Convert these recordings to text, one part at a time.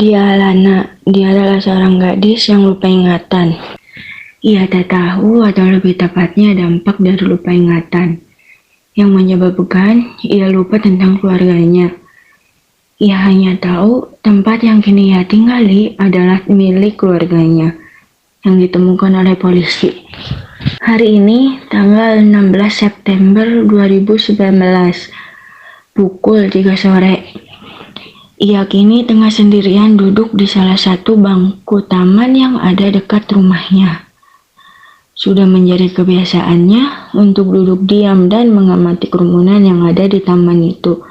Dia Lana, dia adalah seorang gadis yang lupa ingatan. Ia tak tahu atau lebih tepatnya dampak dari lupa ingatan yang menyebabkan ia lupa tentang keluarganya. Ia hanya tahu tempat yang kini ia tinggali adalah milik keluarganya yang ditemukan oleh polisi. Hari ini tanggal 16 September 2019 pukul 3 sore. Ia kini tengah sendirian duduk di salah satu bangku taman yang ada dekat rumahnya. Sudah menjadi kebiasaannya untuk duduk diam dan mengamati kerumunan yang ada di taman itu.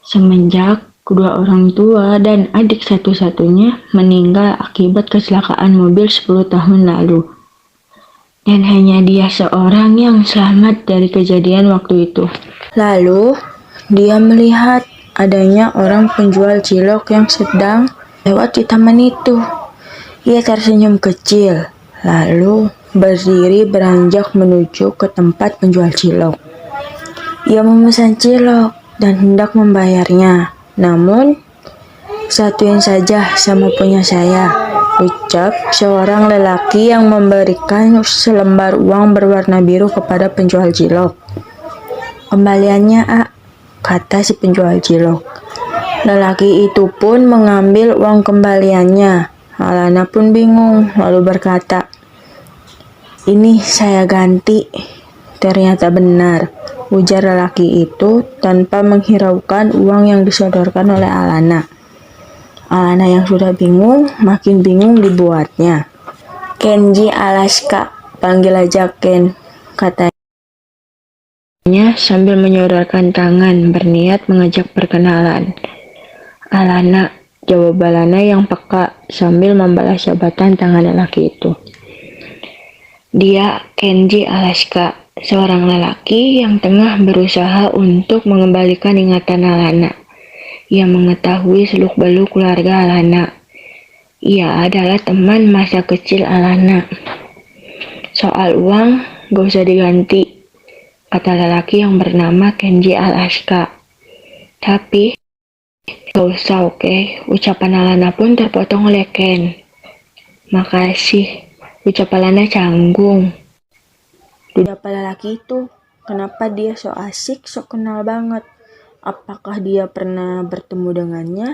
Semenjak kedua orang tua dan adik satu-satunya meninggal akibat kecelakaan mobil 10 tahun lalu. Dan hanya dia seorang yang selamat dari kejadian waktu itu. Lalu, dia melihat adanya orang penjual cilok yang sedang lewat di taman itu. Ia tersenyum kecil, lalu berdiri beranjak menuju ke tempat penjual cilok. Ia memesan cilok dan hendak membayarnya. Namun, satuin saja sama punya saya, ucap seorang lelaki yang memberikan selembar uang berwarna biru kepada penjual cilok. Kembaliannya, A, kata si penjual cilok. Lelaki itu pun mengambil uang kembaliannya. Alana pun bingung, lalu berkata, "Ini saya ganti." Ternyata benar, ujar lelaki itu tanpa menghiraukan uang yang disodorkan oleh Alana. Alana yang sudah bingung, makin bingung dibuatnya. "Kenji Alaska, panggil aja Ken," katanya sambil menyodorkan tangan berniat mengajak perkenalan. "Alana," jawab Alana yang peka sambil membalas jabatan tangan lelaki itu. Dia Kenji Alaska, seorang lelaki yang tengah berusaha untuk mengembalikan ingatan Alana. Ia mengetahui seluk-beluk keluarga Alana. Ia adalah teman masa kecil Alana. "Soal uang, gak usah diganti," kata lelaki yang bernama Kenji Alaska. "Tapi, gak usah, oke?" Ucapan Alana pun terpotong oleh Ken. "Makasih," ucap Alana canggung. Siapa lelaki itu? Kenapa dia so asik, so kenal banget? Apakah dia pernah bertemu dengannya?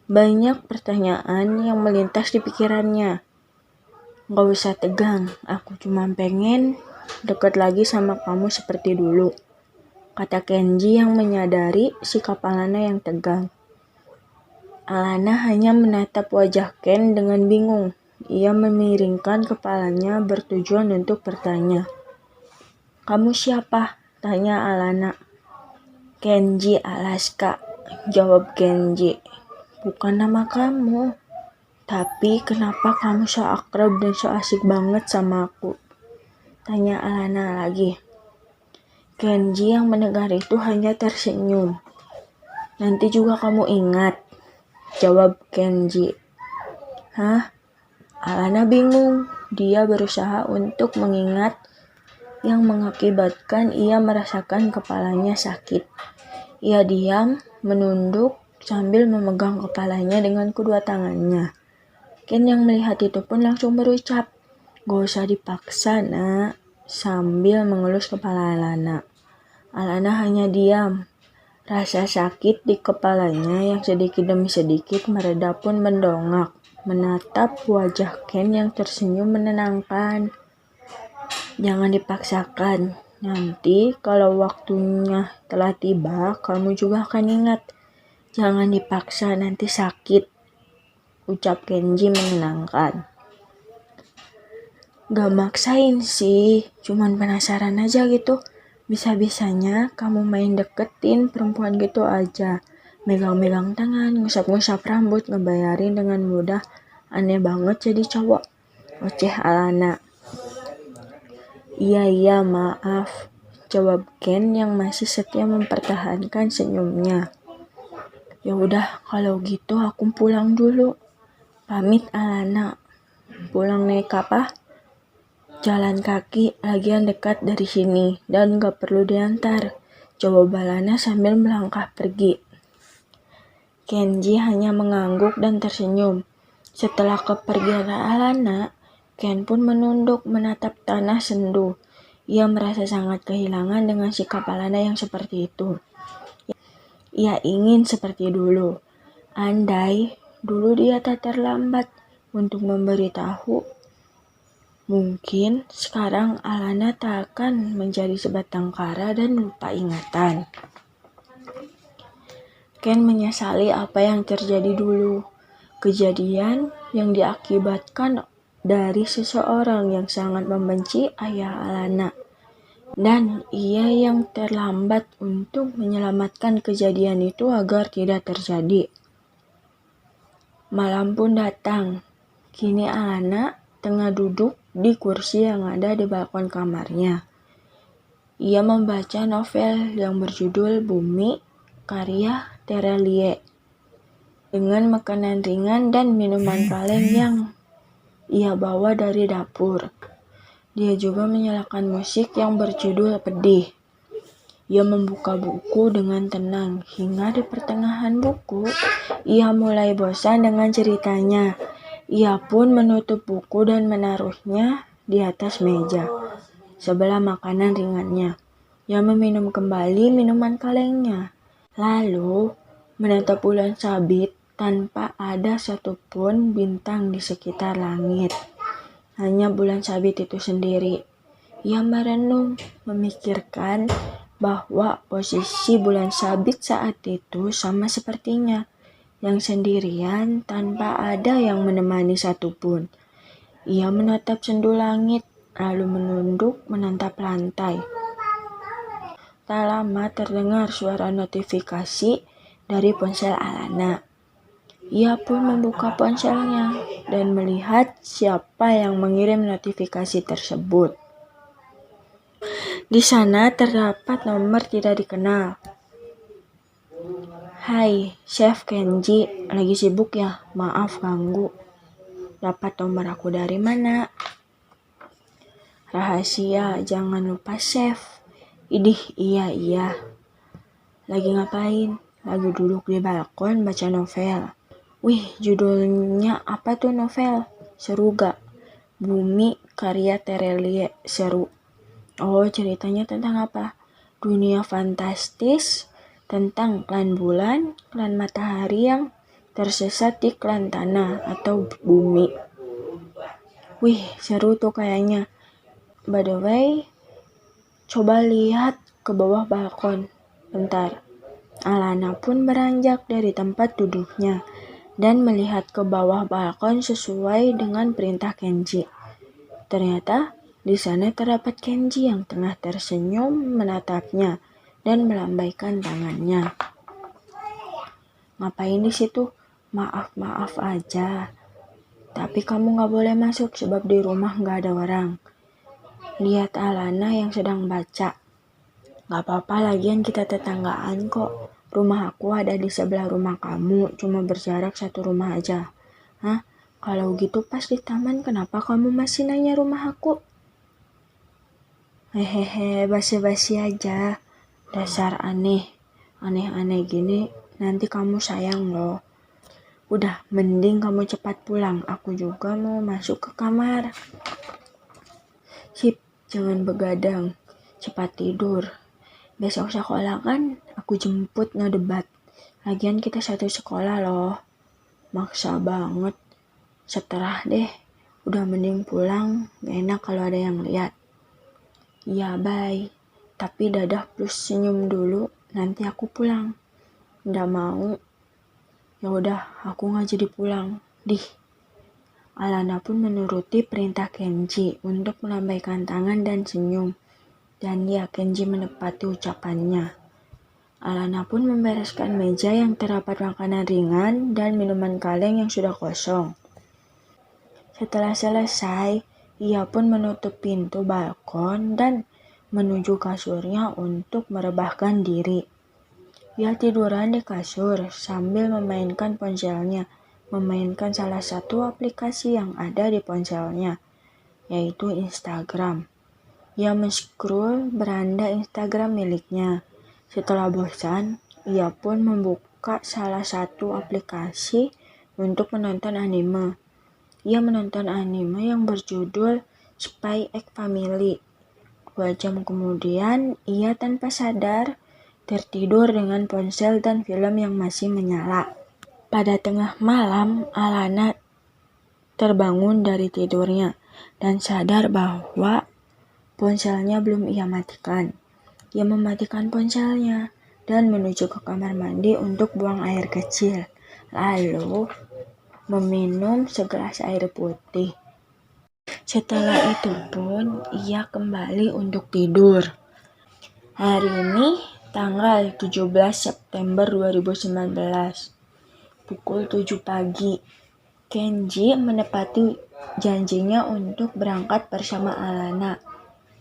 Banyak pertanyaan yang melintas di pikirannya. "Gak usah tegang, aku cuma pengen dekat lagi sama kamu seperti dulu," kata Kenji yang menyadari sikap Alana yang tegang. Alana hanya menatap wajah Ken dengan bingung. Ia memiringkan kepalanya bertujuan untuk bertanya. "Kamu siapa?" tanya Alana. "Kenji Alaska," jawab Kenji. "Bukan nama kamu. Tapi kenapa kamu so akrab dan so asik banget sama aku?" tanya Alana lagi. Kenji yang mendengar itu hanya tersenyum. "Nanti juga kamu ingat," jawab Kenji. "Hah?" Alana bingung. Dia berusaha untuk mengingat yang mengakibatkan ia merasakan kepalanya sakit. Ia diam, menunduk, sambil memegang kepalanya dengan kedua tangannya. Ken yang melihat itu pun langsung berucap, "Gak usah dipaksa, nak," sambil mengelus kepala Alana. Alana hanya diam. Rasa sakit di kepalanya yang sedikit demi sedikit mereda pun mendongak, menatap wajah Ken yang tersenyum menenangkan. "Jangan dipaksakan. Nanti kalau waktunya telah tiba, kamu juga akan ingat. Jangan dipaksa, nanti sakit," ucap Kenji menenangkan. "Gak maksain sih, cuman penasaran aja gitu. Bisa-bisanya kamu main deketin perempuan gitu aja. Megang-megang tangan, ngusap-ngusap rambut, ngebayarin dengan mudah. Aneh banget jadi cowok," oceh Alana. Iya, maaf," jawab Ken yang masih setia mempertahankan senyumnya. "Ya udah, kalau gitu aku pulang dulu." Pamit Alana. "Pulang naik apa?" "Jalan kaki, lagian dekat dari sini dan gak perlu diantar," jawab Alana sambil melangkah pergi. Kenji hanya mengangguk dan tersenyum. Setelah kepergian Alana, Ken pun menunduk menatap tanah sendu. Ia merasa sangat kehilangan dengan sikap Alana yang seperti itu. Ia ingin seperti dulu. Andai dulu dia tak terlambat untuk memberitahu, mungkin sekarang Alana tak akan menjadi sebatang kara dan lupa ingatan. Ken menyesali apa yang terjadi dulu. Kejadian yang diakibatkan dari seseorang yang sangat membenci ayah Alana. Dan ia yang terlambat untuk menyelamatkan kejadian itu agar tidak terjadi. Malam pun datang. Kini Alana tengah duduk di kursi yang ada di balkon kamarnya. Ia membaca novel yang berjudul Bumi, karya Terelie. Dengan makanan ringan dan minuman kaleng yang ia bawa dari dapur. Dia juga menyalakan musik yang berjudul Pedih. Ia membuka buku dengan tenang, hingga di pertengahan buku, ia mulai bosan dengan ceritanya. Ia pun menutup buku dan menaruhnya di atas meja, sebelah makanan ringannya. Ia meminum kembali minuman kalengnya, lalu menatap bulan sabit tanpa ada satupun bintang di sekitar langit. Hanya bulan sabit itu sendiri. Ia merenung, memikirkan bahwa posisi bulan sabit saat itu sama sepertinya, yang sendirian tanpa ada yang menemani satupun. Ia menatap sendu langit, lalu menunduk menatap lantai. Tak lama terdengar suara notifikasi dari ponsel Alana. Ia pun membuka ponselnya dan melihat siapa yang mengirim notifikasi tersebut. Di sana terdapat nomor tidak dikenal. Hai, Chef Kenji, lagi sibuk ya? Maaf ganggu. Dapat nomor aku dari mana? Rahasia, jangan lupa Chef. Idih, iya. Lagi ngapain? Lagi duduk di balkon baca novel. Wih, judulnya apa tuh novel? Seru gak? Bumi, karya Terelie. Seru. Oh, ceritanya tentang apa? Dunia fantastis tentang klan bulan, klan matahari yang tersesat di klan tanah atau bumi. Wih, seru tuh kayaknya. By the way, coba lihat ke bawah balkon. Bentar. Alana pun beranjak dari tempat duduknya dan melihat ke bawah balkon sesuai dengan perintah Kenji. Ternyata di sana terdapat Kenji yang tengah tersenyum menatapnya dan melambaikan tangannya. Ngapain di situ? Maaf aja. Tapi kamu gak boleh masuk sebab di rumah gak ada orang. Lihat Alana yang sedang baca. Gak apa-apa, lagian kita tetanggaan kok. Rumah aku ada di sebelah rumah kamu, cuma berjarak satu rumah aja. Hah? Kalau gitu pas di taman kenapa kamu masih nanya rumah aku? Hehehe, basa-basi aja. Dasar aneh-aneh gini, nanti kamu sayang loh. Udah, mending kamu cepat pulang. Aku juga mau masuk ke kamar. Sip, jangan begadang. Cepat tidur. Besok sekolah kan, aku jemput ngedebat. Lagian kita satu sekolah loh. Maksa banget. Seterah deh. Udah mending pulang, gak enak kalau ada yang lihat. Ya bye, tapi dadah plus senyum dulu, nanti aku pulang. Nggak mau. Ya udah, aku nggak jadi pulang. Dih. Alana pun menuruti perintah Kenji untuk melambaikan tangan dan senyum. Dan ya, Kenji menepati ucapannya. Alana pun membereskan meja yang terdapat makanan ringan dan minuman kaleng yang sudah kosong. Setelah selesai, ia pun menutup pintu balkon dan menuju kasurnya untuk merebahkan diri. Ia tiduran di kasur sambil memainkan ponselnya, memainkan salah satu aplikasi yang ada di ponselnya, yaitu Instagram. Ia men-scroll beranda Instagram miliknya. Setelah bosan, ia pun membuka membuka salah satu aplikasi untuk menonton anime. Ia menonton anime yang berjudul Spy X Family. 2 jam kemudian, ia tanpa sadar tertidur dengan ponsel dan film yang masih menyala. Pada tengah malam, Alana terbangun dari tidurnya dan sadar bahwa ponselnya belum ia matikan. Ia mematikan ponselnya dan menuju ke kamar mandi untuk buang air kecil. Lalu meminum segelas air putih. Setelah itu pun ia kembali untuk tidur. Hari ini tanggal 17 September 2019. Pukul 7 pagi. Kenji menepati janjinya untuk berangkat bersama Alana.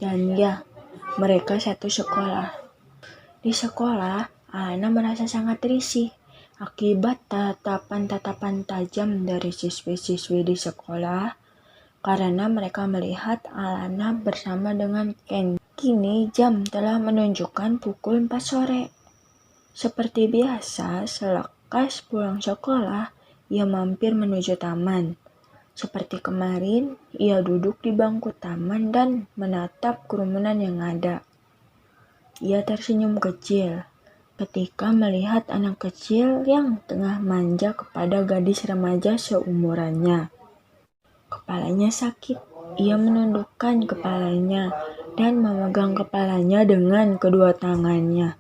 Dan ya, mereka satu sekolah. Di sekolah, Alana merasa sangat risih akibat tatapan-tatapan tajam dari siswi-siswi di sekolah karena mereka melihat Alana bersama dengan Ken. Kini jam telah menunjukkan pukul 4 sore. Seperti biasa, selekas pulang sekolah, ia mampir menuju taman. Seperti kemarin, ia duduk di bangku taman dan menatap kerumunan yang ada. Ia tersenyum kecil ketika melihat anak kecil yang tengah manja kepada gadis remaja seumurannya. Kepalanya sakit. Ia menundukkan kepalanya dan memegang kepalanya dengan kedua tangannya.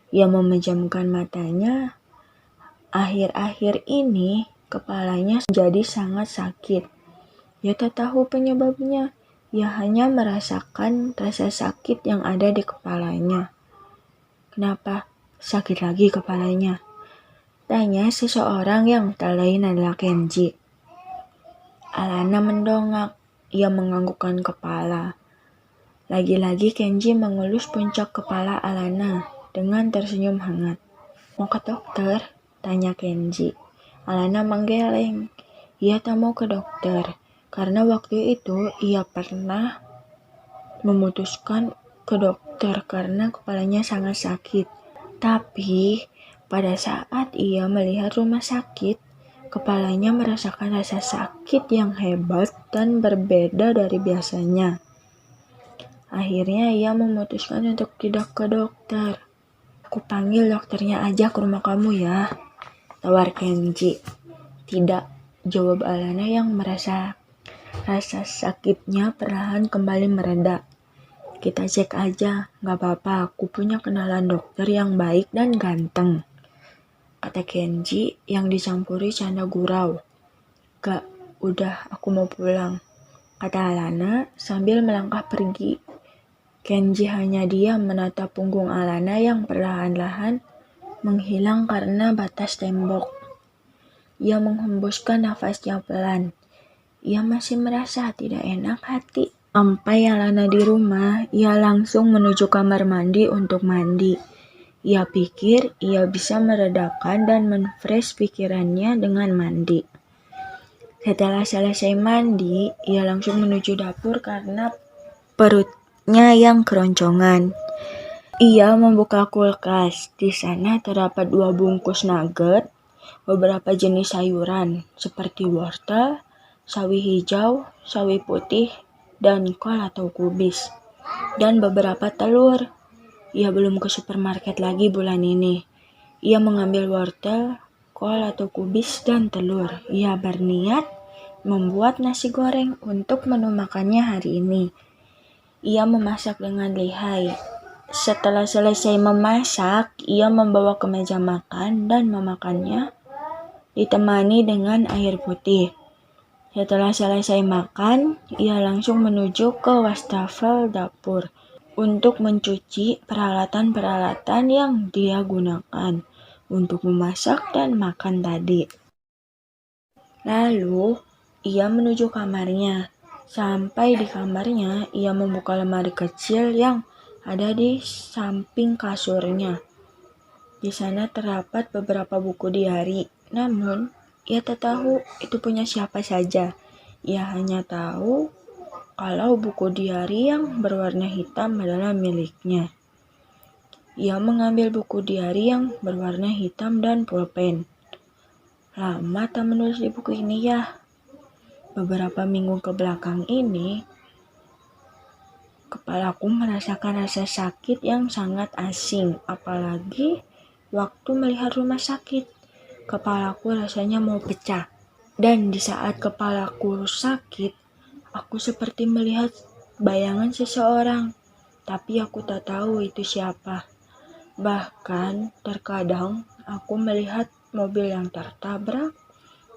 Ia memejamkan matanya. Akhir-akhir ini, kepalanya jadi sangat sakit. Ia tak tahu penyebabnya. Ia hanya merasakan rasa sakit yang ada di kepalanya. Kenapa sakit lagi kepalanya? Tanya seseorang yang tak lain adalah Kenji. Alana mendongak. Ia menganggukkan kepala. Lagi-lagi Kenji mengelus puncak kepala Alana dengan tersenyum hangat. Mau ke dokter? Tanya Kenji. Alana menggeleng. Ia tak mau ke dokter. Karena waktu itu ia pernah memutuskan ke dokter karena kepalanya sangat sakit. Tapi pada saat ia melihat rumah sakit, kepalanya merasakan rasa sakit yang hebat dan berbeda dari biasanya. Akhirnya ia memutuskan untuk tidak ke dokter. Aku panggil dokternya aja ke rumah kamu ya, tawar Kenji. Tidak, jawab Alana yang merasa rasa sakitnya perlahan kembali mereda. Kita cek aja, gak apa-apa, aku punya kenalan dokter yang baik dan ganteng, kata Kenji yang dicampuri canda gurau. Gak, udah aku mau pulang, kata Alana sambil melangkah pergi. Kenji hanya diam menatap punggung Alana yang perlahan-lahan menghilang karena batas tembok. Ia menghembuskan nafasnya pelan. Ia masih merasa tidak enak hati. Sampai Alana di rumah, ia langsung menuju kamar mandi untuk mandi. Ia pikir ia bisa meredakan dan menfresh pikirannya dengan mandi. Setelah selesai mandi, ia langsung menuju dapur karena perutnya yang keroncongan. Ia membuka kulkas. Di sana terdapat 2 bungkus nugget, beberapa jenis sayuran seperti wortel, sawi hijau, sawi putih, dan kol atau kubis, dan beberapa telur. Ia belum ke supermarket lagi bulan ini. Ia mengambil wortel, kol atau kubis, dan telur. Ia berniat membuat nasi goreng untuk menu makannya hari ini. Ia memasak dengan lihai. Setelah selesai memasak, ia membawa ke meja makan dan memakannya ditemani dengan air putih. Setelah selesai makan, ia langsung menuju ke wastafel dapur untuk mencuci peralatan-peralatan yang dia gunakan untuk memasak dan makan tadi. Lalu, ia menuju kamarnya. Sampai di kamarnya, ia membuka lemari kecil yang ada di samping kasurnya. Di sana terdapat beberapa buku diari, namun ia tak tahu itu punya siapa saja. Ia hanya tahu kalau buku diari yang berwarna hitam adalah miliknya. Ia mengambil buku diari yang berwarna hitam dan pulpen. Lama tak menulis di buku ini ya. Beberapa minggu ke belakang ini, kepalaku merasakan rasa sakit yang sangat asing, apalagi waktu melihat rumah sakit. Kepalaku rasanya mau pecah. Dan di saat kepalaku sakit, aku seperti melihat bayangan seseorang, tapi aku tak tahu itu siapa. Bahkan terkadang aku melihat mobil yang tertabrak,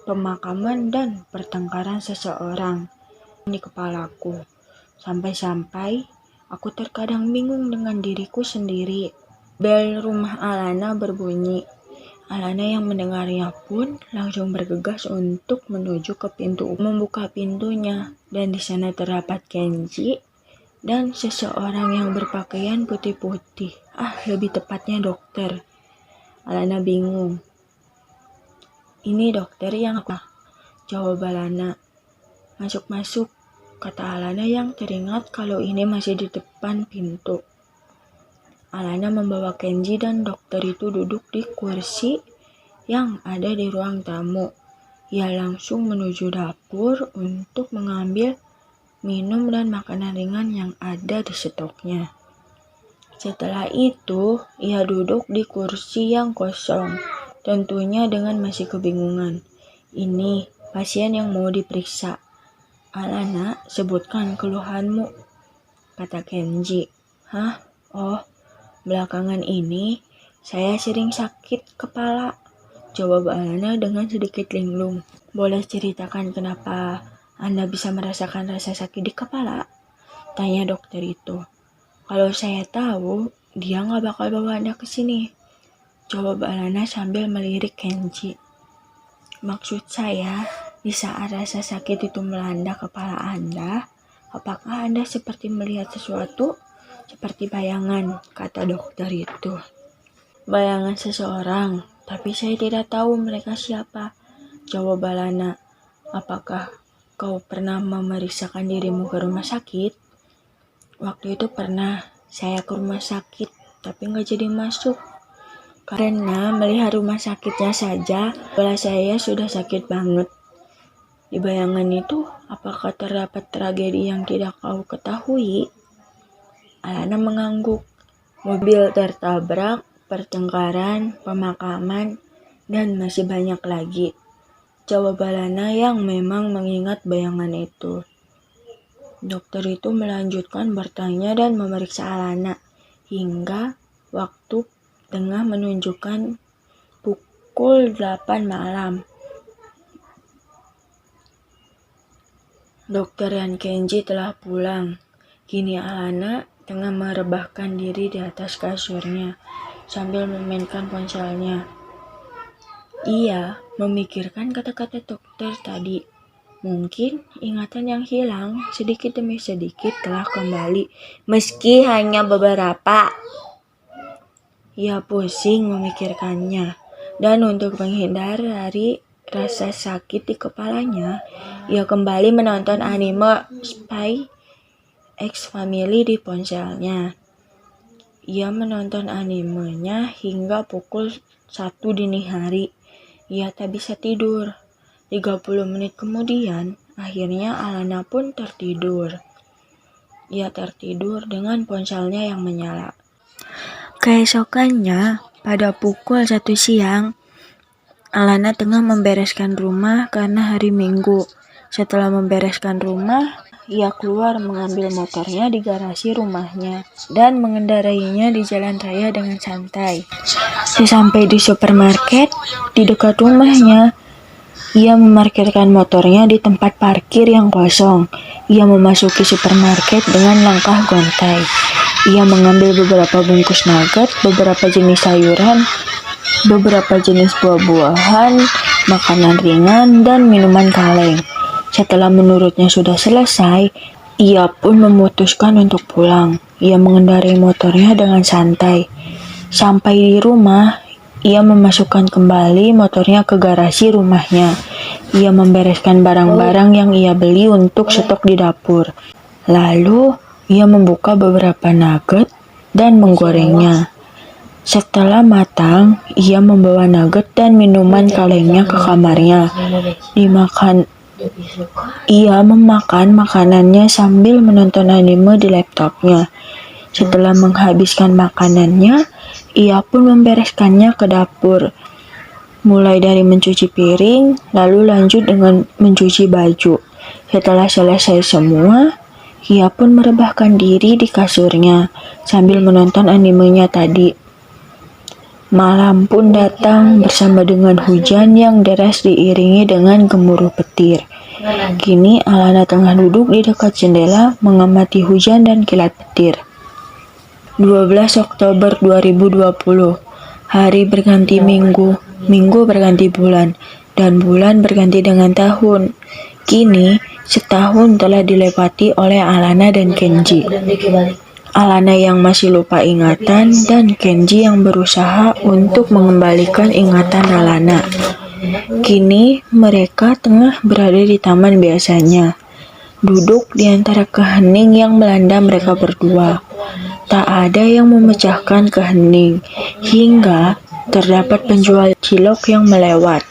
pemakaman dan pertengkaran seseorang di kepalaku. Sampai-sampai aku terkadang bingung dengan diriku sendiri. Bel rumah Alana berbunyi. Alana yang mendengarnya pun langsung bergegas untuk menuju ke pintu, membuka pintunya, dan di sana terdapat Kenji dan seseorang yang berpakaian putih-putih. Lebih tepatnya dokter. Alana bingung. Ini dokter yang apa? Jawab Alana. Masuk-masuk, kata Alana yang teringat kalau ini masih di depan pintu. Alana membawa Kenji dan dokter itu duduk di kursi yang ada di ruang tamu. Ia langsung menuju dapur untuk mengambil minum dan makanan ringan yang ada di stoknya. Setelah itu, ia duduk di kursi yang kosong, tentunya dengan masih kebingungan. Ini pasien yang mau diperiksa. Alana, sebutkan keluhanmu, kata Kenji. Oh, belakangan ini saya sering sakit kepala, jawab Alana dengan sedikit linglung. Boleh ceritakan kenapa Anda bisa merasakan rasa sakit di kepala? Tanya dokter itu. Kalau saya tahu, dia nggak bakal bawa Anda ke sini, jawab Alana sambil melirik Kenji. Maksud saya, di saat rasa sakit itu melanda kepala Anda, apakah Anda seperti melihat sesuatu? Seperti bayangan, kata dokter itu. Bayangan seseorang, tapi saya tidak tahu mereka siapa, jawab Alana. Apakah kau pernah memeriksakan dirimu ke rumah sakit? Waktu itu pernah, saya ke rumah sakit, tapi nggak jadi masuk. Karena melihat rumah sakitnya saja, kepala saya sudah sakit banget. Di bayangan itu, apakah terdapat tragedi yang tidak kau ketahui? Alana mengangguk. Mobil tertabrak, pertengkaran, pemakaman, dan masih banyak lagi, jawab Alana yang memang mengingat bayangan itu. Dokter itu melanjutkan bertanya dan memeriksa Alana hingga waktu tengah menunjukkan pukul 8 malam. Dokter dan Kenji telah pulang. Kini Alana tengah merebahkan diri di atas kasurnya sambil memainkan ponselnya. Ia memikirkan kata-kata dokter tadi. Mungkin ingatan yang hilang sedikit demi sedikit telah kembali, meski hanya beberapa. Ia pusing memikirkannya, dan untuk menghindar dari rasa sakit di kepalanya, ia kembali menonton anime Spy X Family di ponselnya. Ia menonton animenya hingga pukul 1 dini hari. Ia tak bisa tidur. 30 menit kemudian, akhirnya Alana pun tertidur. Ia tertidur dengan ponselnya yang menyala. Keesokannya, pada pukul 1 siang, Alana tengah membereskan rumah karena hari Minggu. Setelah membereskan rumah, ia keluar mengambil motornya di garasi rumahnya dan mengendarainya di jalan raya dengan santai. Sesampai di supermarket di dekat rumahnya, ia memarkirkan motornya di tempat parkir yang kosong. Ia memasuki supermarket dengan langkah gontai. Ia mengambil beberapa bungkus nugget, beberapa jenis sayuran, beberapa jenis buah-buahan, makanan ringan, dan minuman kaleng. Setelah menurutnya sudah selesai, ia pun memutuskan untuk pulang. Ia mengendarai motornya dengan santai. Sampai di rumah, ia memasukkan kembali motornya ke garasi rumahnya. Ia membereskan barang-barang yang ia beli untuk stok di dapur. Lalu, ia membuka beberapa nugget dan menggorengnya. Setelah matang, ia membawa nugget dan minuman kalengnya ke kamarnya. Ia memakan makanannya sambil menonton anime di laptopnya. Setelah menghabiskan makanannya, ia pun membereskannya ke dapur. Mulai dari mencuci piring, lalu lanjut dengan mencuci baju. Setelah selesai semua, ia pun merebahkan diri di kasurnya sambil menonton animenya tadi. Malam pun datang bersama dengan hujan yang deras diiringi dengan gemuruh petir. Kini Alana tengah duduk di dekat jendela mengamati hujan dan kilat petir. 12 Oktober 2020. Hari berganti minggu, minggu berganti bulan, dan bulan berganti dengan tahun. Kini setahun telah dilewati oleh Alana dan Kenji. Alana yang masih lupa ingatan dan Kenji yang berusaha untuk mengembalikan ingatan Alana. Kini mereka tengah berada di taman biasanya, duduk di antara kehening yang melanda mereka berdua. Tak ada yang memecahkan kehening, hingga terdapat penjual cilok yang melewat.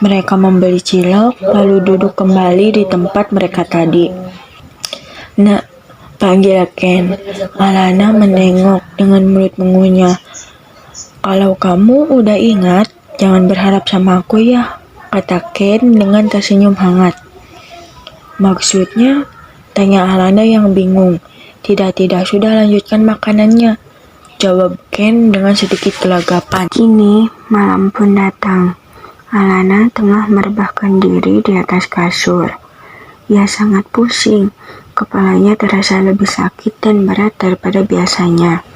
Mereka membeli cilok lalu duduk kembali di tempat mereka tadi. Nak, panggil Ken. Alana menengok dengan mulut mengunyah. Kalau kamu udah ingat, jangan berharap sama aku ya, kata Ken dengan tersenyum hangat. Maksudnya? Tanya Alana yang bingung. Tidak, sudah lanjutkan makanannya, jawab Ken dengan sedikit gelagapan. Kini malam pun datang. Alana tengah merebahkan diri di atas kasur. Ia sangat pusing. Kepalanya terasa lebih sakit dan berat daripada biasanya.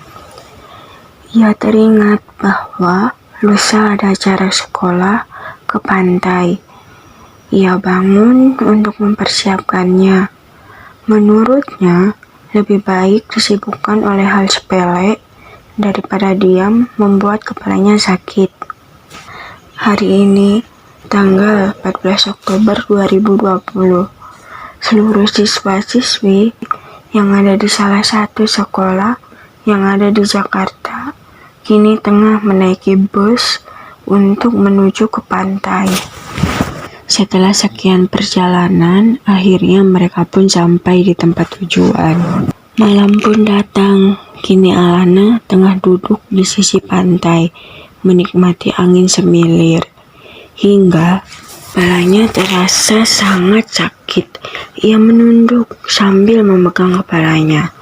Ia teringat bahwa lusa ada acara sekolah ke pantai. Ia bangun untuk mempersiapkannya. Menurutnya, lebih baik disibukkan oleh hal sepele daripada diam membuat kepalanya sakit. Hari ini, tanggal 14 Oktober 2020. Seluruh siswa-siswi yang ada di salah satu sekolah yang ada di Jakarta kini tengah menaiki bus untuk menuju ke pantai. Setelah sekian perjalanan, akhirnya mereka pun sampai di tempat tujuan. Malam pun datang. Kini Alana tengah duduk di sisi pantai, menikmati angin semilir. Hingga kepalanya terasa sangat sakit. Ia menunduk sambil memegang kepalanya.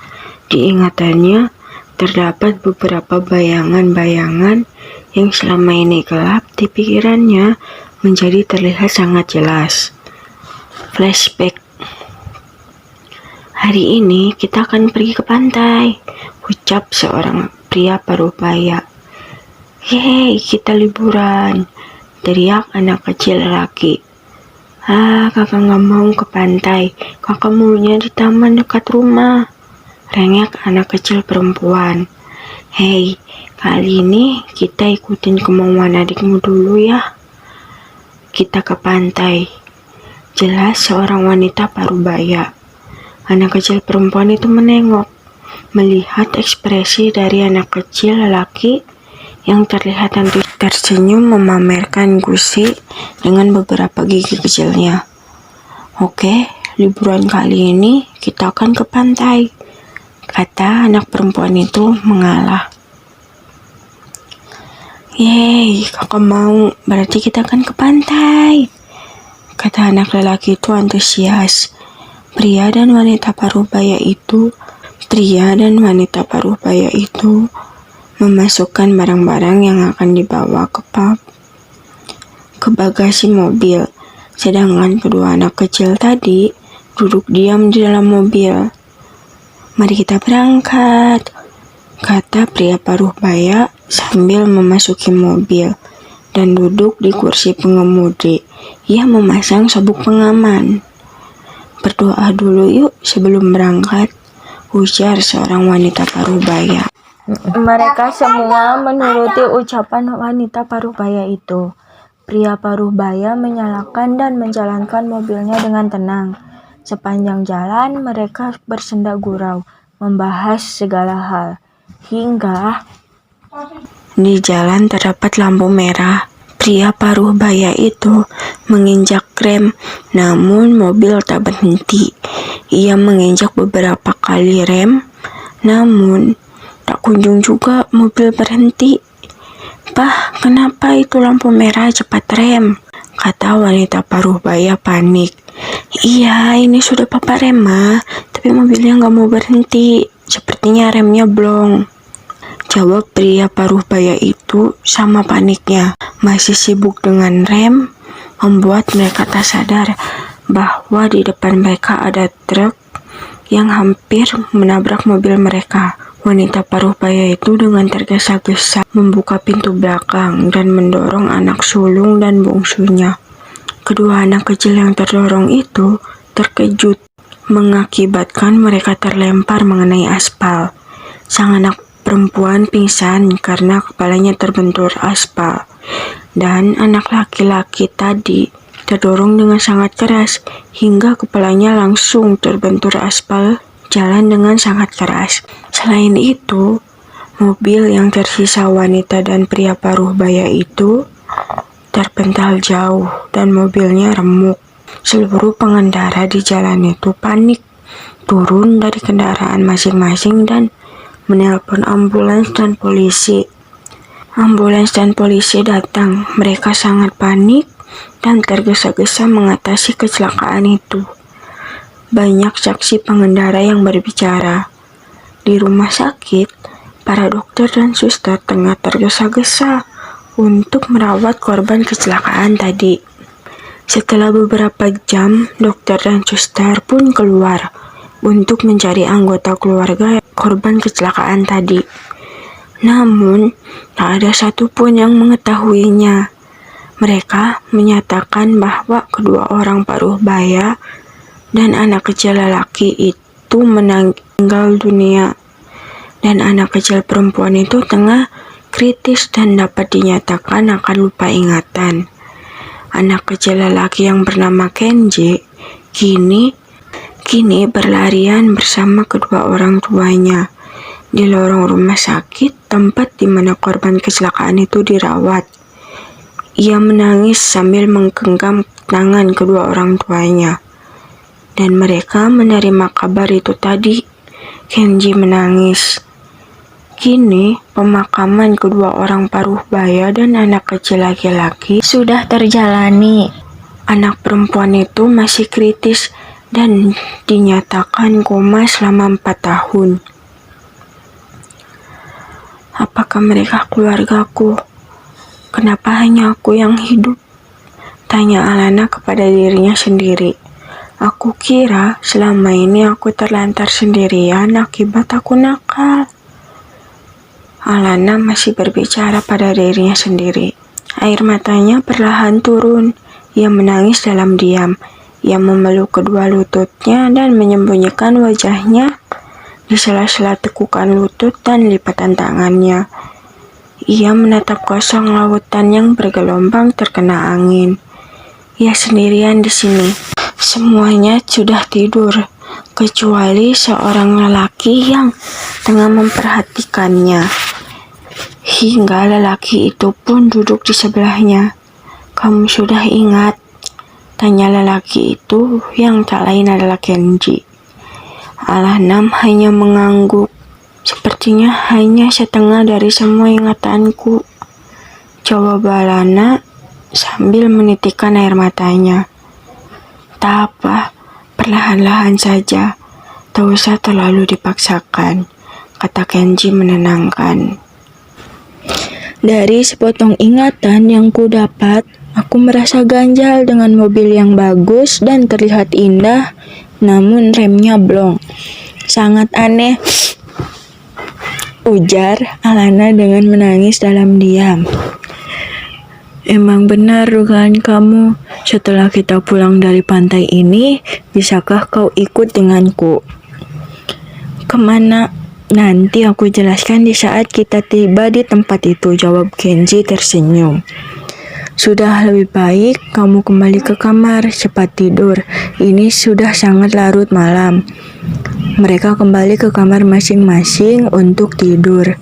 Di ingatannya terdapat beberapa bayangan-bayangan yang selama ini gelap di pikirannya menjadi terlihat sangat jelas. Flashback. Hari ini kita akan pergi ke pantai, ucap seorang pria paruh baya. Yeay, kita liburan, teriak anak kecil lelaki. Kakak gak mau ke pantai, kakak maunya di taman dekat rumah, rengek anak kecil perempuan. Hei, kali ini kita ikutin kemauan adikmu dulu ya. Kita ke pantai, jelas seorang wanita parubaya. Anak kecil perempuan itu menengok, melihat ekspresi dari anak kecil lelaki yang terlihat tersenyum memamerkan gusi dengan beberapa gigi kecilnya. Oke, liburan kali ini kita akan ke pantai, kata anak perempuan itu mengalah. Yeay, kakak mau, berarti kita akan ke pantai, kata anak lelaki itu antusias. Pria dan wanita parubaya itu memasukkan barang-barang yang akan dibawa ke bagasi mobil, sedangkan kedua anak kecil tadi duduk diam di dalam mobil. Mari kita berangkat, kata pria parubaya sambil memasuki mobil dan duduk di kursi pengemudi. Ia memasang sabuk pengaman. Berdoa dulu yuk sebelum berangkat, ujar seorang wanita parubaya. Mereka semua menuruti ucapan wanita parubaya itu. Pria parubaya menyalakan dan menjalankan mobilnya dengan tenang. Sepanjang jalan mereka bersenda gurau, membahas segala hal. Hingga Di jalan terdapat lampu merah. Pria paruh baya itu menginjak rem, namun mobil tak berhenti. Ia menginjak beberapa kali rem, namun tak kunjung juga mobil berhenti. "Pak, kenapa itu lampu merah cepat rem?" kata wanita paruh baya panik. "Iya, ini sudah papa rem, Ma, tapi mobilnya nggak mau berhenti. Sepertinya remnya blong," jawab pria paruh baya itu sama paniknya. Masih sibuk dengan rem, membuat mereka tak sadar bahwa di depan mereka ada truk yang hampir menabrak mobil mereka. Wanita paruh baya itu dengan tergesa-gesa membuka pintu belakang dan mendorong anak sulung dan bungsunya. Kedua anak kecil yang terdorong itu terkejut, mengakibatkan mereka terlempar mengenai aspal. Sang anak perempuan pingsan karena kepalanya terbentur aspal, dan anak laki-laki tadi terdorong dengan sangat keras hingga kepalanya langsung terbentur aspal jalan dengan sangat keras. Selain itu, mobil yang tersisa wanita dan pria paruh baya itu terpental jauh dan mobilnya remuk. Seluruh pengendara di jalan itu panik, turun dari kendaraan masing-masing dan menelpon ambulans dan polisi. Ambulans dan polisi datang. Mereka sangat panik dan tergesa-gesa mengatasi kecelakaan itu. Banyak saksi pengendara yang berbicara. Di rumah sakit, para dokter dan suster tengah tergesa-gesa untuk merawat korban kecelakaan tadi. Setelah beberapa jam, dokter dan suster pun keluar untuk mencari anggota keluarga korban kecelakaan tadi. Namun, tak ada satupun yang mengetahuinya. Mereka menyatakan bahwa kedua orang paruh baya dan anak kecil lelaki itu meninggal dunia, dan anak kecil perempuan itu tengah kritis dan dapat dinyatakan akan lupa ingatan. Anak kecil lelaki yang bernama Kenji kini berlarian bersama kedua orang tuanya di lorong rumah sakit tempat di mana korban kecelakaan itu dirawat. Ia menangis sambil menggenggam tangan kedua orang tuanya, dan mereka menerima kabar itu tadi. Kenji menangis. Kini, pemakaman kedua orang paruh baya dan anak kecil laki-laki sudah terjalani. Anak perempuan itu masih kritis dan dinyatakan koma selama 4 tahun. Apakah mereka keluargaku? Kenapa hanya aku yang hidup? Tanya Alana kepada dirinya sendiri. Aku kira selama ini aku terlantar sendirian akibat aku nakal. Alana masih berbicara pada dirinya sendiri. Air matanya perlahan turun. Ia menangis dalam diam. Ia memeluk kedua lututnya dan menyembunyikan wajahnya di sela-sela tekukan lutut dan lipatan tangannya. Ia menatap kosong lautan yang bergelombang terkena angin. Ia sendirian di sini. Semuanya sudah tidur, kecuali seorang lelaki yang tengah memperhatikannya. Hingga lelaki itu pun duduk di sebelahnya. "Kamu sudah ingat?" tanya lelaki itu yang tak lain adalah Kenji. Alana hanya mengangguk. "Sepertinya hanya setengah dari semua ingatanku," jawab Alana sambil menitikkan air matanya. "Tak apa, perlahan-lahan saja. Tak usah terlalu dipaksakan," kata Kenji menenangkan. "Dari sepotong ingatan yang ku dapat, aku merasa ganjal dengan mobil yang bagus dan terlihat indah, namun remnya blong. Sangat aneh," ujar Alana dengan menangis dalam diam. "Emang benar dugaan kamu. Setelah kita pulang dari pantai ini, bisakah kau ikut denganku?" "Kemana?" "Nanti aku jelaskan di saat kita tiba di tempat itu," jawab Kenji tersenyum. Sudah lebih baik kamu kembali ke kamar, cepat tidur. Ini sudah sangat larut malam. Mereka kembali ke kamar masing-masing untuk tidur.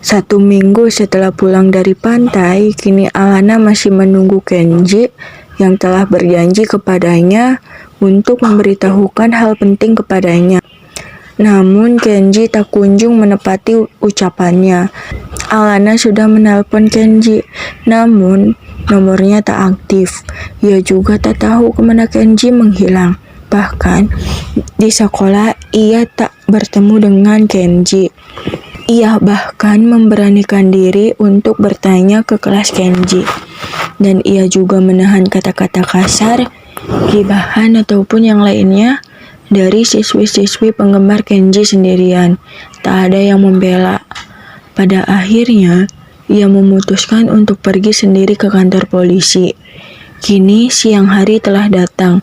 1 minggu setelah pulang dari pantai, kini Alana masih menunggu Kenji yang telah berjanji kepadanya untuk memberitahukan hal penting kepadanya. Namun Kenji tak kunjung menepati ucapannya. Alana sudah menelpon Kenji, namun nomornya tak aktif. Ia juga tak tahu kemana Kenji menghilang. Bahkan di sekolah ia tak bertemu dengan Kenji. Ia bahkan memberanikan diri untuk bertanya ke kelas Kenji. Dan ia juga menahan kata-kata kasar, gibahan ataupun yang lainnya dari siswi-siswi penggemar Kenji sendirian. Tak ada yang membela. Pada akhirnya, ia memutuskan untuk pergi sendiri ke kantor polisi. Kini siang hari telah datang,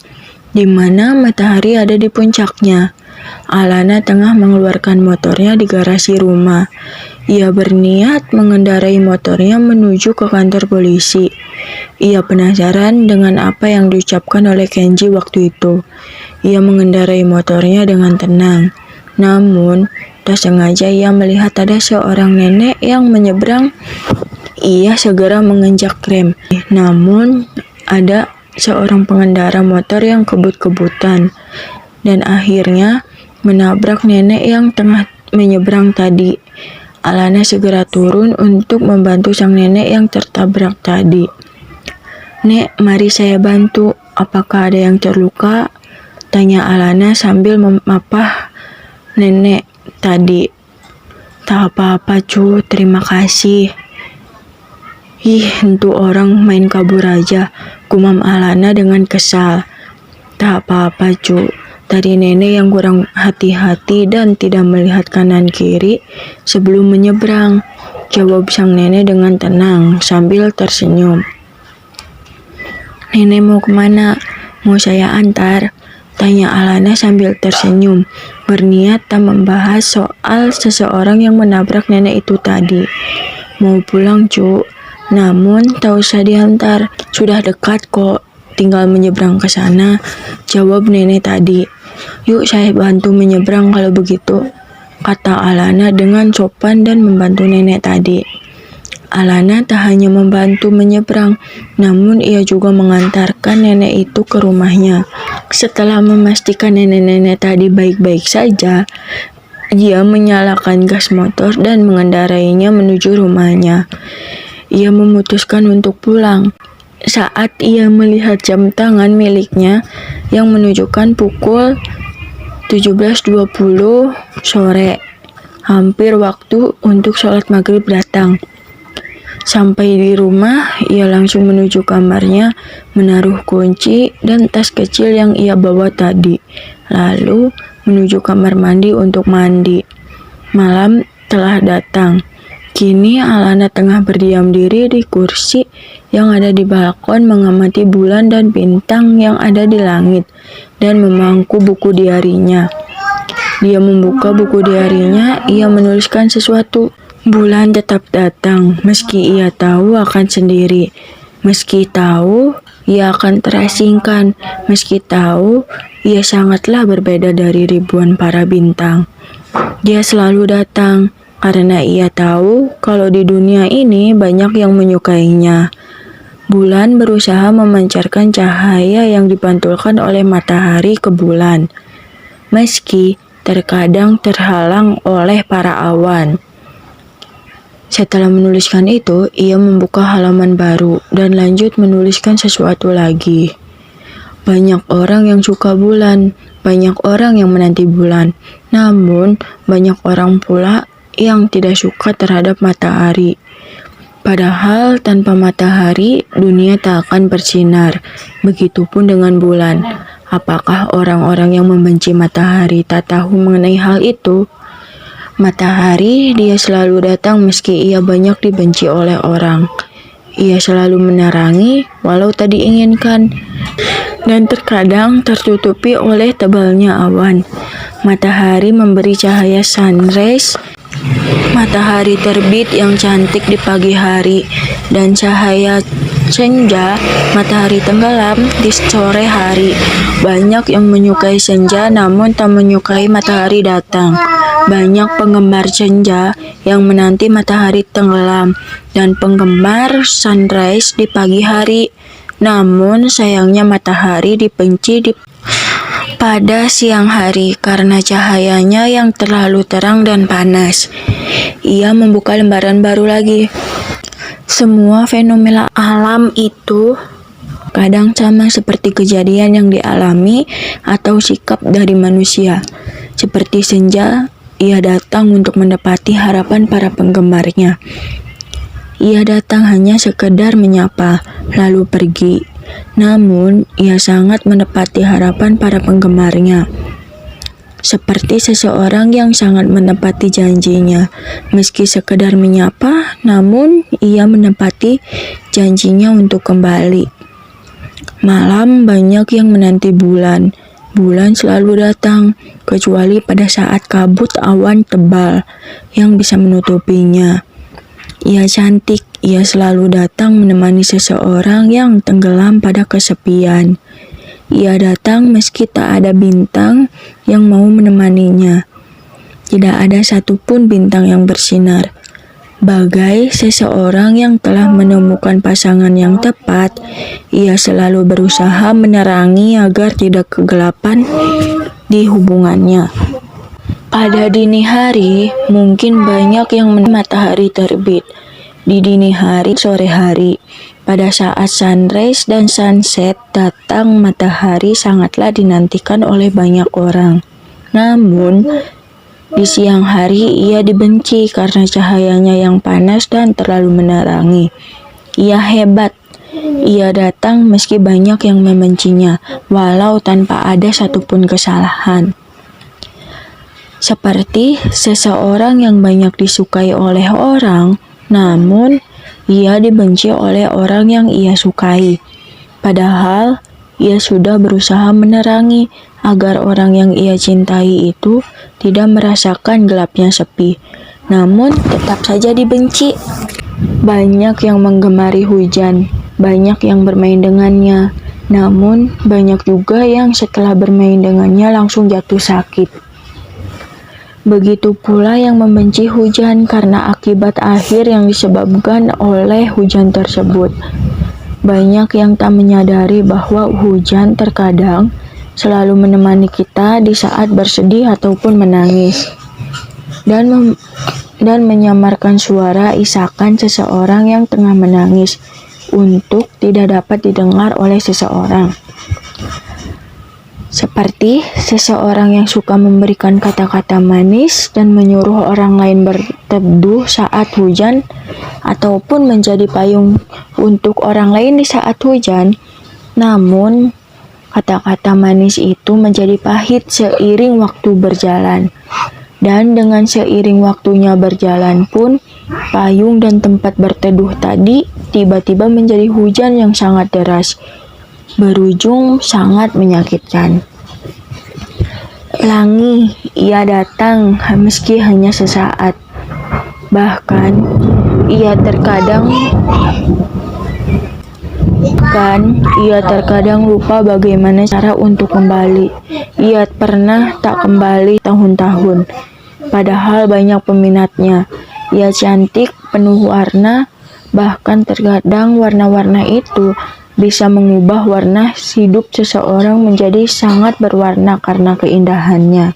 di mana matahari ada di puncaknya. Alana tengah mengeluarkan motornya di garasi rumah. Ia berniat mengendarai motornya menuju ke kantor polisi. Ia penasaran dengan apa yang diucapkan oleh Kenji waktu itu. Ia mengendarai motornya dengan tenang. Namun, tak sengaja ia melihat ada seorang nenek yang menyeberang. Ia segera menginjak rem. Namun, ada seorang pengendara motor yang kebut-kebutan dan akhirnya menabrak nenek yang tengah menyeberang tadi. Alana segera turun untuk membantu sang nenek yang tertabrak tadi. "Nek, mari saya bantu. Apakah ada yang terluka?" tanya Alana sambil memapah nenek tadi. "Tak apa-apa, cu. Terima kasih." "Ih, itu orang main kabur aja," gumam Alana dengan kesal. "Tak apa-apa, cu. Tadi nenek yang kurang hati-hati dan tidak melihat kanan kiri sebelum menyeberang," jawab sang nenek dengan tenang sambil tersenyum. "Nenek mau kemana? Mau saya antar?" tanya Alana sambil tersenyum, berniat tak membahas soal seseorang yang menabrak nenek itu tadi. "Mau pulang, cu. Namun tak usah diantar. Sudah dekat kok. Tinggal menyeberang ke sana," jawab nenek tadi. "Yuk saya bantu menyeberang kalau begitu," kata Alana dengan sopan dan membantu nenek tadi. Alana tak hanya membantu menyeberang, namun ia juga mengantarkan nenek itu ke rumahnya. Setelah memastikan nenek-nenek tadi baik-baik saja, dia menyalakan gas motor dan mengendarainya menuju rumahnya. Ia memutuskan untuk pulang. Saat ia melihat jam tangan miliknya yang menunjukkan pukul 17.20 sore, hampir waktu untuk sholat maghrib datang. Sampai di rumah, ia langsung menuju kamarnya, menaruh kunci dan tas kecil yang ia bawa tadi, lalu menuju kamar mandi untuk mandi. Malam telah datang. Kini Alana tengah berdiam diri di kursi yang ada di balkon mengamati bulan dan bintang yang ada di langit dan memangku buku diarinya. Dia membuka buku diarinya, ia menuliskan sesuatu. Bulan tetap datang, meski ia tahu akan sendiri. Meski tahu, ia akan terasingkan. Meski tahu, ia sangatlah berbeda dari ribuan para bintang. Dia selalu datang, karena ia tahu kalau di dunia ini banyak yang menyukainya. Bulan berusaha memancarkan cahaya yang dipantulkan oleh matahari ke bulan, meski terkadang terhalang oleh para awan. Setelah menuliskan itu, ia membuka halaman baru dan lanjut menuliskan sesuatu lagi. Banyak orang yang suka bulan, banyak orang yang menanti bulan, namun banyak orang pula yang tidak suka terhadap matahari. Padahal tanpa matahari, dunia tak akan bersinar. Begitupun dengan bulan. Apakah orang-orang yang membenci matahari tak tahu mengenai hal itu? Matahari, dia selalu datang meski ia banyak dibenci oleh orang. Ia selalu menerangi walau tak diinginkan, dan terkadang tertutupi oleh tebalnya awan. Matahari memberi cahaya sunrise, matahari terbit yang cantik di pagi hari, dan cahaya Senja, matahari tenggelam di sore hari. Banyak yang menyukai senja namun tak menyukai matahari datang. Banyak penggemar senja yang menanti matahari tenggelam dan penggemar sunrise di pagi hari. Namun sayangnya matahari dibenci pada siang hari karena cahayanya yang terlalu terang dan panas. Ia membuka lembaran baru lagi. Semua fenomena alam itu kadang sama seperti kejadian yang dialami atau sikap dari manusia. Seperti senja, ia datang untuk mendapati harapan para penggemarnya. Ia datang hanya sekedar menyapa, lalu pergi. Namun, ia sangat menepati harapan para penggemarnya. Seperti seseorang yang sangat menepati janjinya. Meski sekedar menyapa, namun ia menepati janjinya untuk kembali. Malam banyak yang menanti bulan. Bulan selalu datang, kecuali pada saat kabut awan tebal yang bisa menutupinya. Ia cantik, ia selalu datang menemani seseorang yang tenggelam pada kesepian. Ia datang meski tak ada bintang yang mau menemaninya. Tidak ada satupun bintang yang bersinar. Bagai seseorang yang telah menemukan pasangan yang tepat, ia selalu berusaha menerangi agar tidak kegelapan di hubungannya. Pada dini hari, mungkin banyak yang matahari terbit. Di dini hari, sore hari, pada saat sunrise dan sunset datang matahari sangatlah dinantikan oleh banyak orang. Namun, di siang hari ia dibenci karena cahayanya yang panas dan terlalu menerangi. Ia hebat. Ia datang meski banyak yang membencinya, walau tanpa ada satupun kesalahan. Seperti seseorang yang banyak disukai oleh orang, namun ia dibenci oleh orang yang ia sukai. Padahal ia sudah berusaha menerangi agar orang yang ia cintai itu tidak merasakan gelapnya sepi, namun tetap saja dibenci. Banyak yang menggemari hujan, banyak yang bermain dengannya, namun banyak juga yang setelah bermain dengannya langsung jatuh sakit. Begitu pula yang membenci hujan karena akibat akhir yang disebabkan oleh hujan tersebut. Banyak yang tak menyadari bahwa hujan terkadang selalu menemani kita di saat bersedih ataupun menangis, dan menyamarkan suara isakan seseorang yang tengah menangis untuk tidak dapat didengar oleh seseorang. Seperti seseorang yang suka memberikan kata-kata manis dan menyuruh orang lain berteduh saat hujan, ataupun menjadi payung untuk orang lain di saat hujan. Namun, kata-kata manis itu menjadi pahit seiring waktu berjalan. Dan dengan seiring waktunya berjalan pun, payung dan tempat berteduh tadi tiba-tiba menjadi hujan yang sangat deras, berujung sangat menyakitkan. Pelangi, ia datang meski hanya sesaat. Bahkan, ia terkadang lupa bagaimana cara untuk kembali. Ia pernah tak kembali tahun-tahun, padahal banyak peminatnya. Ia cantik, penuh warna, bahkan terkadang warna-warna itu bisa mengubah warna hidup seseorang menjadi sangat berwarna karena keindahannya.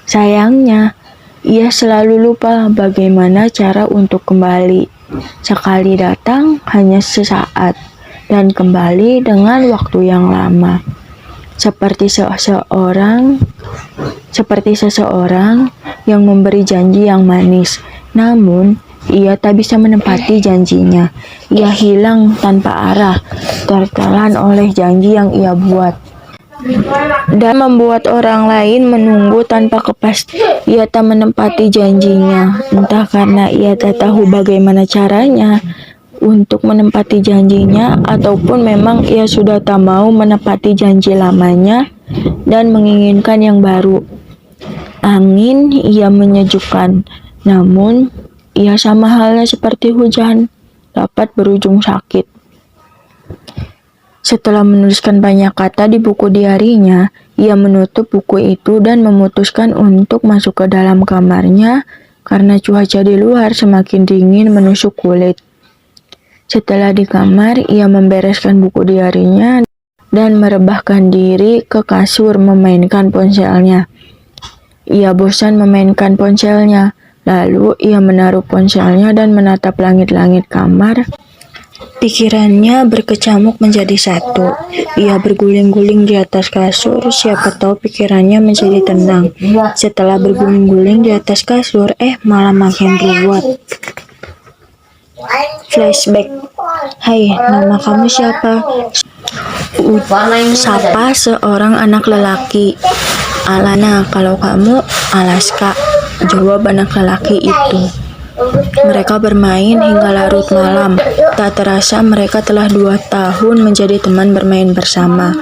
Sayangnya, ia selalu lupa bagaimana cara untuk kembali. Sekali datang hanya sesaat dan kembali dengan waktu yang lama. Seperti seseorang yang memberi janji yang manis, namun ia tak bisa menepati janjinya. Ia hilang tanpa arah, tertelan oleh janji yang ia buat, dan membuat orang lain menunggu tanpa kepastian. Ia tak menepati janjinya, entah karena ia tak tahu bagaimana caranya untuk menepati janjinya, ataupun memang ia sudah tak mau menepati janji lamanya dan menginginkan yang baru. Angin ia menyejukkan, namun ia sama halnya seperti hujan, dapat berujung sakit. Setelah menuliskan banyak kata di buku diarinya, ia menutup buku itu dan memutuskan untuk masuk ke dalam kamarnya karena cuaca di luar semakin dingin menusuk kulit. Setelah di kamar, ia membereskan buku diarinya dan merebahkan diri ke kasur memainkan ponselnya. Ia bosan memainkan ponselnya, lalu ia menaruh ponselnya dan menatap langit-langit kamar. Pikirannya berkecamuk menjadi satu. Ia berguling-guling di atas kasur, siapa tahu pikirannya menjadi tenang. Setelah berguling-guling di atas kasur, malah makin ruwet. Flashback. Hai, nama kamu siapa? Sapa seorang anak lelaki. Alana, kalau kamu Alaska, jawab anak lelaki itu. Mereka bermain hingga larut malam. Tak terasa mereka telah 2 tahun menjadi teman bermain bersama.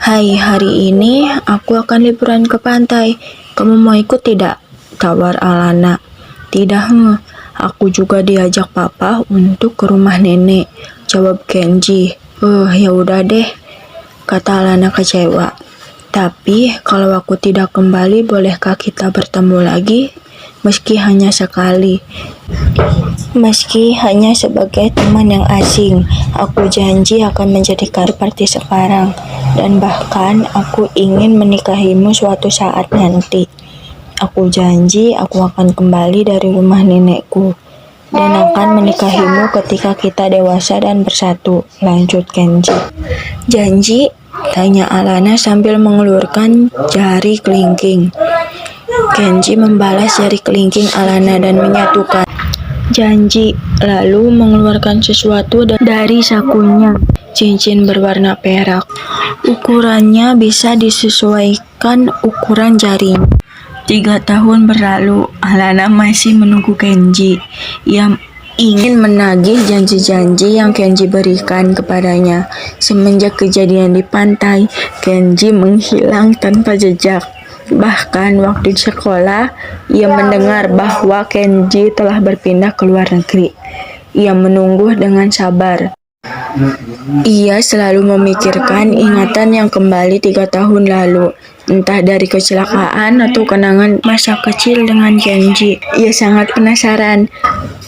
Hai, hari ini aku akan liburan ke pantai. Kamu mau ikut tidak? Tawar Alana. Tidak, aku juga diajak papa untuk ke rumah nenek, jawab Kenji. Ya udah deh, kata Alana kecewa. Tapi kalau aku tidak kembali, bolehkah kita bertemu lagi? Meski hanya sekali. Meski hanya sebagai teman yang asing, aku janji akan menjadikan seperti sekarang. Dan bahkan aku ingin menikahimu suatu saat nanti. Aku janji aku akan kembali dari rumah nenekku dan akan menikahimu ketika kita dewasa dan bersatu, lanjut Kenji. Janji? Tanya Alana sambil mengelurkan jari kelingking. Kenji membalas jari kelingking Alana dan menyatukan. Janji, lalu mengeluarkan sesuatu dari sakunya. Cincin berwarna perak. Ukurannya bisa disesuaikan ukuran jarinya. 3 tahun berlalu, Alana masih menunggu Kenji. Ia ingin menagih janji-janji yang Kenji berikan kepadanya. Semenjak kejadian di pantai, Kenji menghilang tanpa jejak. Bahkan waktu di sekolah, ia mendengar bahwa Kenji telah berpindah ke luar negeri. Ia menunggu dengan sabar. Ia selalu memikirkan ingatan yang kembali 3 tahun lalu, entah dari kecelakaan atau kenangan masa kecil dengan Kenji. Ia sangat penasaran.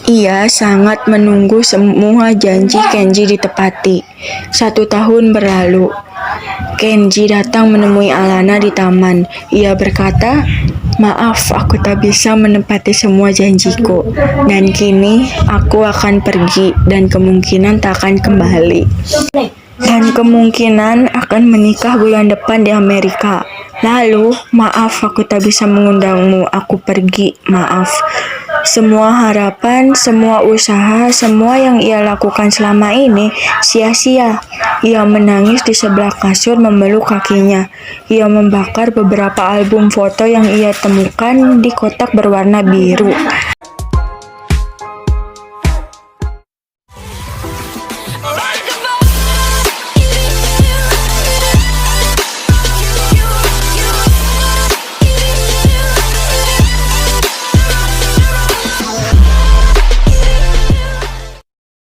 Ia sangat menunggu semua janji Kenji ditepati. 1 tahun berlalu. Kenji datang menemui Alana di taman. Ia berkata, "Maaf, aku tak bisa menepati semua janjiku. Dan kini aku akan pergi dan kemungkinan tak akan kembali. Dan kemungkinan akan menikah bulan depan di Amerika. Lalu, maaf aku tak bisa mengundangmu. Aku pergi, maaf." Semua harapan, semua usaha, semua yang ia lakukan selama ini sia-sia. Ia menangis di sebelah kasur memeluk kakinya. Ia membakar beberapa album foto yang ia temukan di kotak berwarna biru.